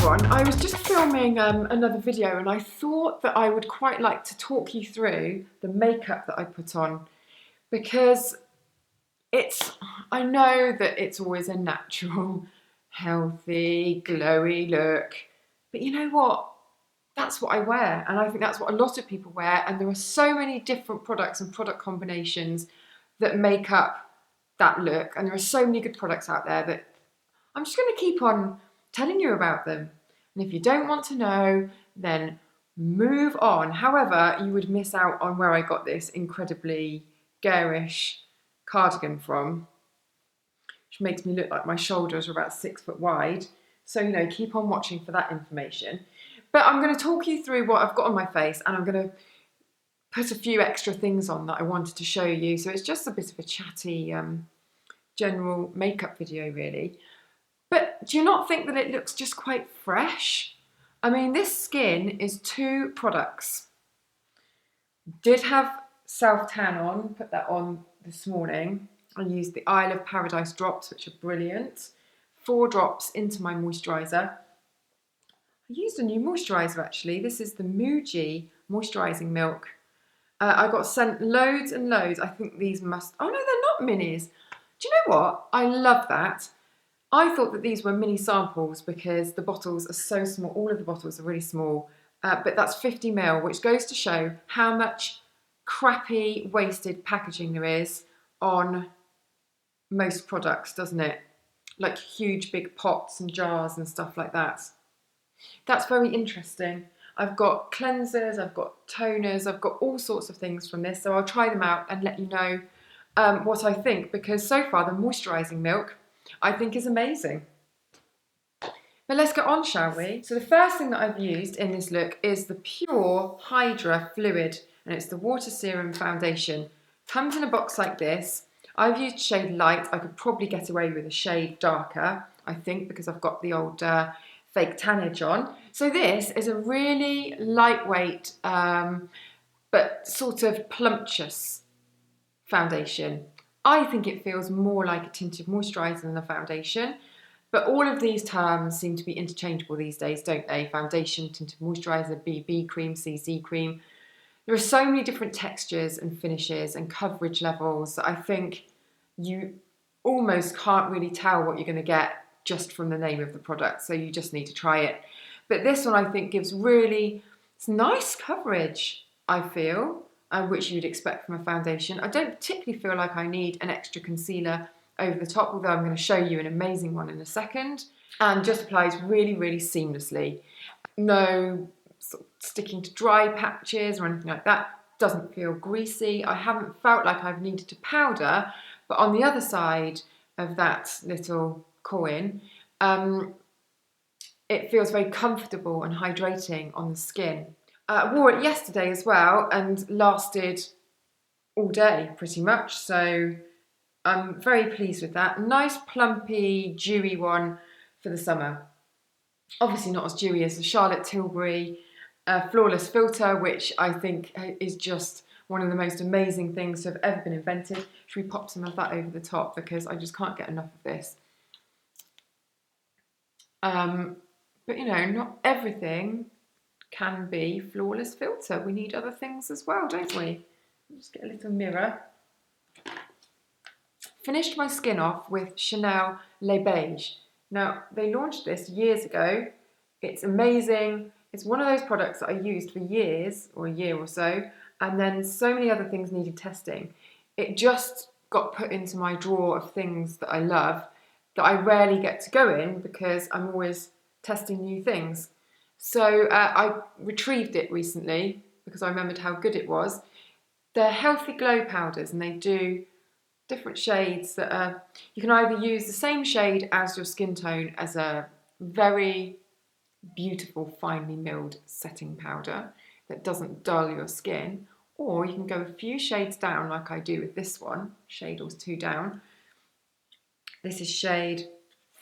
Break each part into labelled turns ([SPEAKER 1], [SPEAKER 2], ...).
[SPEAKER 1] everyone. I was just filming another video and I thought that I would quite like to talk you through the makeup that I put on, because I know that it's always a natural, healthy, glowy look, but you know what? That's what I wear, and I think that's what a lot of people wear, and there are so many different products and product combinations that make up that look, and there are so many good products out there that I'm just going to keep on telling you about them. And if you don't want to know, then move on. However, you would miss out on where I got this incredibly garish cardigan from, which makes me look like my shoulders are about 6 foot wide. So, you know, keep on watching for that information. But I'm going to talk you through what I've got on my face, and I'm going to put a few extra things on that I wanted to show you. So it's just a bit of a chatty general makeup video, really. But do you not think that it looks just quite fresh? I mean, this skin is 2 products. Did have self tan on, put that on this morning. I used the Isle of Paradise drops, which are brilliant. 4 drops into my moisturiser. I used a new moisturiser actually. This is the Muji Moisturising Milk. I got sent loads and loads. I think these must, oh no, they're not minis. Do you know what? I love that. I thought that these were mini samples because the bottles are so small. All of the bottles are really small, but that's 50 ml, which goes to show how much crappy, wasted packaging there is on most products, doesn't it? Like huge big pots and jars and stuff like that. That's very interesting. I've got cleansers, I've got toners, I've got all sorts of things from this, so I'll try them out and let you know what I think, because so far the moisturising milk I think is amazing. But let's get on, shall we? So the first thing that I've used in this look is the Pure Hydra Fluid, and it's the Water Serum Foundation. Comes in a box like this. I've used shade light. I could probably get away with a shade darker, I think, because I've got the old fake tannage on. So this is a really lightweight but sort of plumptuous foundation. I think it feels more like a tinted moisturiser than a foundation, but all of these terms seem to be interchangeable these days, don't they? Foundation, tinted moisturiser, BB cream, CC cream. There are so many different textures and finishes and coverage levels that I think you almost can't really tell what you're going to get just from the name of the product, so you just need to try it. But this one I think gives really nice coverage, I feel, which you'd expect from a foundation. I don't particularly feel like I need an extra concealer over the top, although I'm going to show you an amazing one in a second, and just applies really, really seamlessly. No sort of sticking to dry patches or anything like that. Doesn't feel greasy. I haven't felt like I've needed to powder, but on the other side of that little coin, it feels very comfortable and hydrating on the skin. I wore it yesterday as well and lasted all day pretty much, so I'm very pleased with that. Nice plumpy, dewy one for the summer. Obviously not as dewy as the Charlotte Tilbury Flawless Filter, which I think is just one of the most amazing things to have ever been invented. Should we pop some of that over the top, because I just can't get enough of this. But you know, not everything can be Flawless Filter. We need other things as well, don't we? Just get a little mirror. Finished my skin off with Chanel AW18. Now, they launched this years ago. It's amazing. It's one of those products that I used for years, or a year or so, and then so many other things needed testing. It just got put into my drawer of things that I love that I rarely get to go in because I'm always testing new things. So I retrieved it recently because I remembered how good it was. They're Healthy Glow powders, and they do different shades that are, you can either use the same shade as your skin tone as a very beautiful finely milled setting powder that doesn't dull your skin, or you can go a few shades down like I do with this one, shade or 2 down. This is shade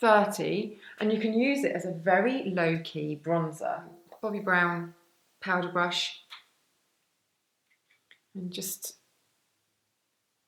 [SPEAKER 1] 30, and you can use it as a very low-key bronzer. Bobbi Brown powder brush, and just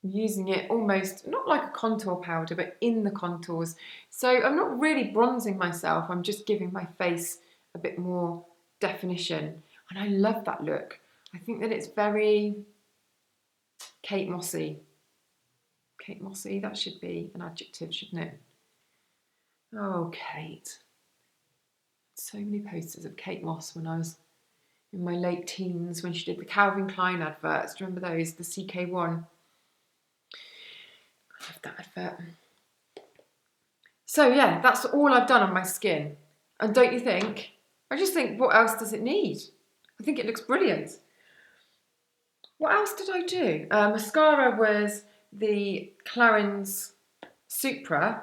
[SPEAKER 1] using it almost, not like a contour powder, but in the contours. So I'm not really bronzing myself, I'm just giving my face a bit more definition. And I love that look. I think that it's very Kate Mossy. Kate Mossy, that should be an adjective, shouldn't it? Oh, Kate. So many posters of Kate Moss when I was in my late teens, when she did the Calvin Klein adverts. Do you remember those? The CK1. I love that advert. So yeah, that's all I've done on my skin. And don't you think? I just think, what else does it need? I think it looks brilliant. What else did I do? Mascara was the Clarins Supra.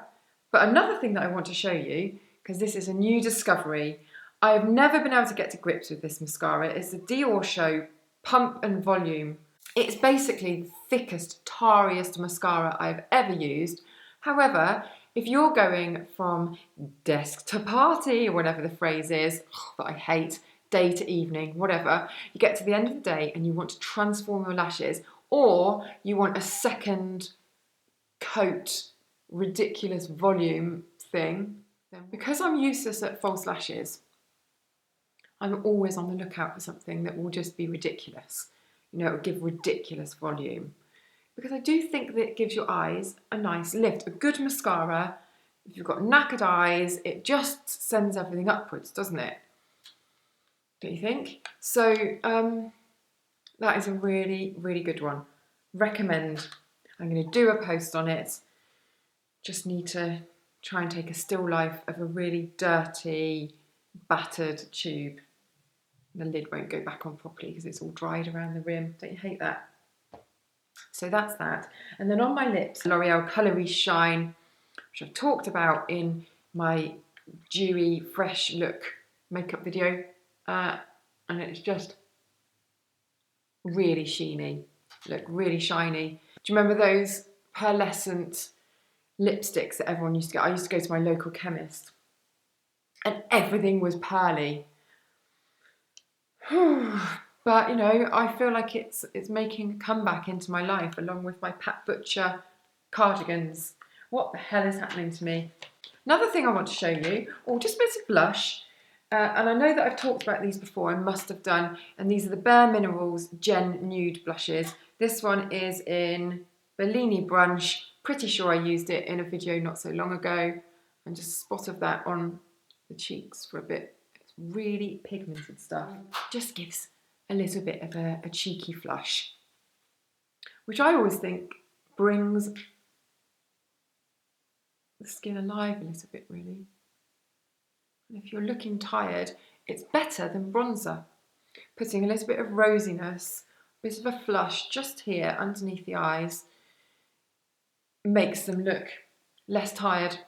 [SPEAKER 1] But another thing that I want to show you, because this is a new discovery, I have never been able to get to grips with this mascara. It's the Dior Show Pump and Volume. It's basically the thickest, tariest mascara I've ever used. However, if you're going from desk to party, or whatever the phrase is, that I hate, day to evening, whatever, you get to the end of the day and you want to transform your lashes, or you want a second coat, ridiculous volume thing, then because I'm useless at false lashes, I'm always on the lookout for something that will just be ridiculous. You know, it will give ridiculous volume. Because I do think that it gives your eyes a nice lift. A good mascara, if you've got knackered eyes, it just sends everything upwards, doesn't it? Don't you think? So that is a really, really good one. Recommend. I'm going to do a post on it. Just need to try and take a still life of a really dirty, battered tube. The lid won't go back on properly because it's all dried around the rim. Don't you hate that? So that's that. And then on my lips, L'Oreal Colour Shine, which I've talked about in my dewy, fresh look makeup video. And it's just really sheeny. Look, really shiny. Do you remember those pearlescent lipsticks that everyone used to get? I used to go to my local chemist and everything was pearly. But, you know, I feel like it's making a comeback into my life along with my Pat Butcher cardigans. What the hell is happening to me? Another thing I want to show you, or just a bit of blush, and I know that I've talked about these before, I must have done, and these are the Bare Minerals Gen Nude blushes. This one is in Bellini Brunch. Pretty sure I used it in a video not so long ago, and just a spot of that on the cheeks for a bit. It's really pigmented stuff. Just gives a little bit of a cheeky flush, which I always think brings the skin alive a little bit, really. And if you're looking tired, it's better than bronzer. Putting a little bit of rosiness, a bit of a flush just here underneath the eyes makes them look less tired.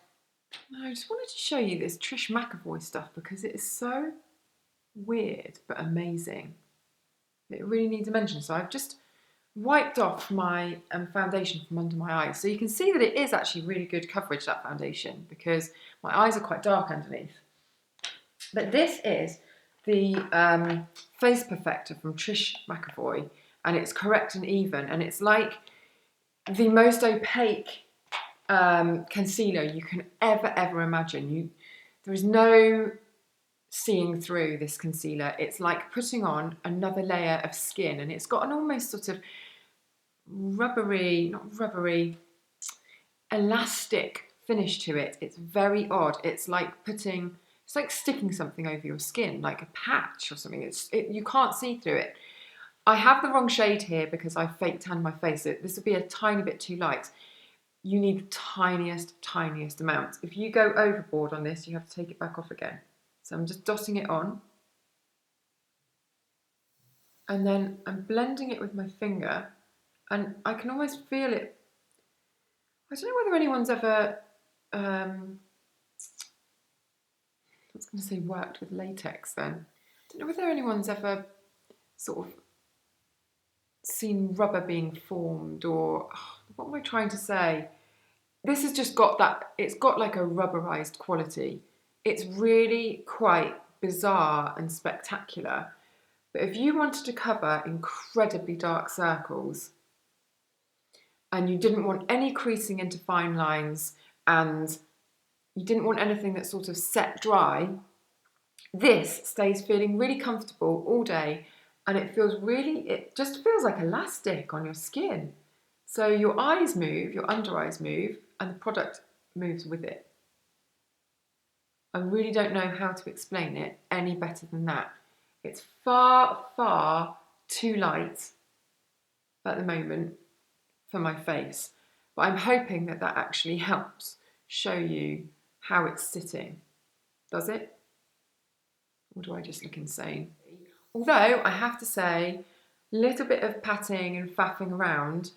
[SPEAKER 1] I just wanted to show you this Trish McEvoy stuff because it is so weird but amazing. It really needs a mention. So I've just wiped off my foundation from under my eyes. So you can see that it is actually really good coverage, that foundation, because my eyes are quite dark underneath. But this is the Face Perfector from Trish McEvoy, and it's Correct and Even, and it's like the most opaque concealer you can ever imagine. There is no seeing through this concealer. It's like putting on another layer of skin, and it's got an almost sort of rubbery, not rubbery, elastic finish to it. It's very odd. It's like sticking something over your skin, like a patch or something. You can't see through it. I have the wrong shade here because I fake tanned my face. This will be a tiny bit too light. You need the tiniest amount. If you go overboard on this, you have to take it back off again. So I'm just dotting it on. And then I'm blending it with my finger. And I can almost feel it. I don't know whether anyone's ever, I was going to say worked with latex then. I don't know whether anyone's ever sort of seen rubber being formed, or what am I trying to say? This has just got that, it's got like a rubberized quality. It's really quite bizarre and spectacular. But if you wanted to cover incredibly dark circles and you didn't want any creasing into fine lines and you didn't want anything that sort of set dry, This stays feeling really comfortable all day, and it just feels like elastic on your skin. So your eyes move, your under eyes move, and the product moves with it. I really don't know how to explain it any better than that. It's far, far too light at the moment for my face, but I'm hoping that that actually helps show you how it's sitting. Does it? Or do I just look insane? Although I have to say, a little bit of patting and faffing around,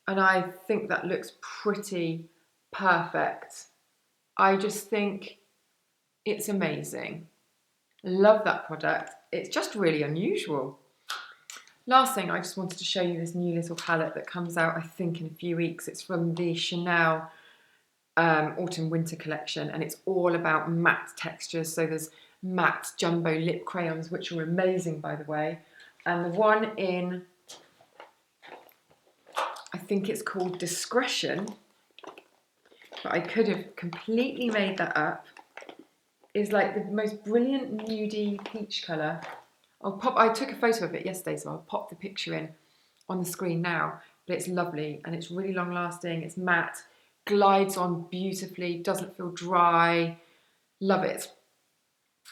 [SPEAKER 1] and I think that looks pretty perfect. I just think it's amazing. Love that product. It's just really unusual. Last thing, I just wanted to show you this new little palette that comes out, I think, in a few weeks. It's from the Chanel Autumn Winter collection, and it's all about matte textures. So there's matte jumbo lip crayons, which are amazing, by the way. And the one in, I think it's called Discretion, but I could have completely made that up, is like the most brilliant nudie peach colour. I took a photo of it yesterday, so I'll pop the picture in on the screen now. But it's lovely, and it's really long lasting. It's matte, glides on beautifully, doesn't feel dry. Love it.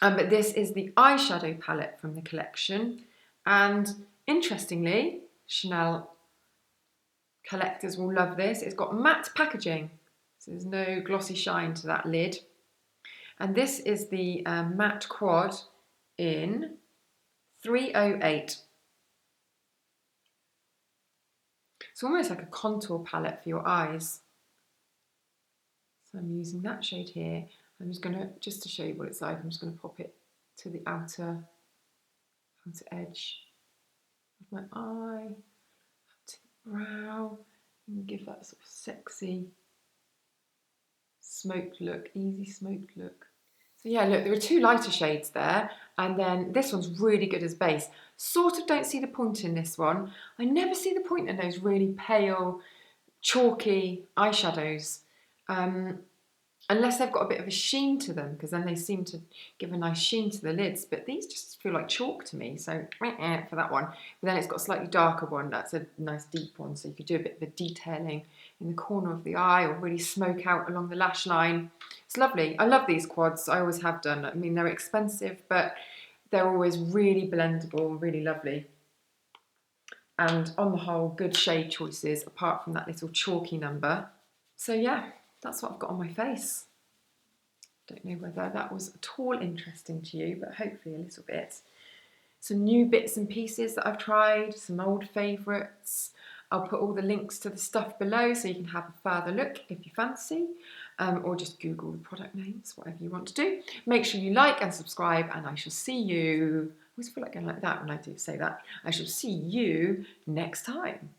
[SPEAKER 1] But this is the eyeshadow palette from the collection. And interestingly, Chanel collectors will love this. It's got matte packaging, so there's no glossy shine to that lid. And this is the matte quad in 308. It's almost like a contour palette for your eyes. So I'm using that shade here. I'm just to show you what it's like, I'm just going to pop it to the outer edge of my eye, up to the brow, and give that sort of sexy smoked look, easy smoked look. So yeah, look, there are two lighter shades there, and then this one's really good as base. Sort of don't see the point in this one. I never see the point in those really pale, chalky eyeshadows. Unless they've got a bit of a sheen to them, because then they seem to give a nice sheen to the lids. But these just feel like chalk to me, so for that one. But then it's got a slightly darker one, that's a nice deep one, so you could do a bit of a detailing in the corner of the eye, or really smoke out along the lash line. It's lovely. I love these quads, I always have done. I mean, they're expensive, but they're always really blendable, really lovely. And on the whole, good shade choices, apart from that little chalky number. So yeah, that's what I've got on my face. Don't know whether that was at all interesting to you, but hopefully a little bit. Some new bits and pieces that I've tried, some old favourites. I'll put all the links to the stuff below so you can have a further look if you fancy, or just Google the product names, whatever you want to do. Make sure you like and subscribe, and I shall see you, I always feel like going like that when I do say that, I shall see you next time.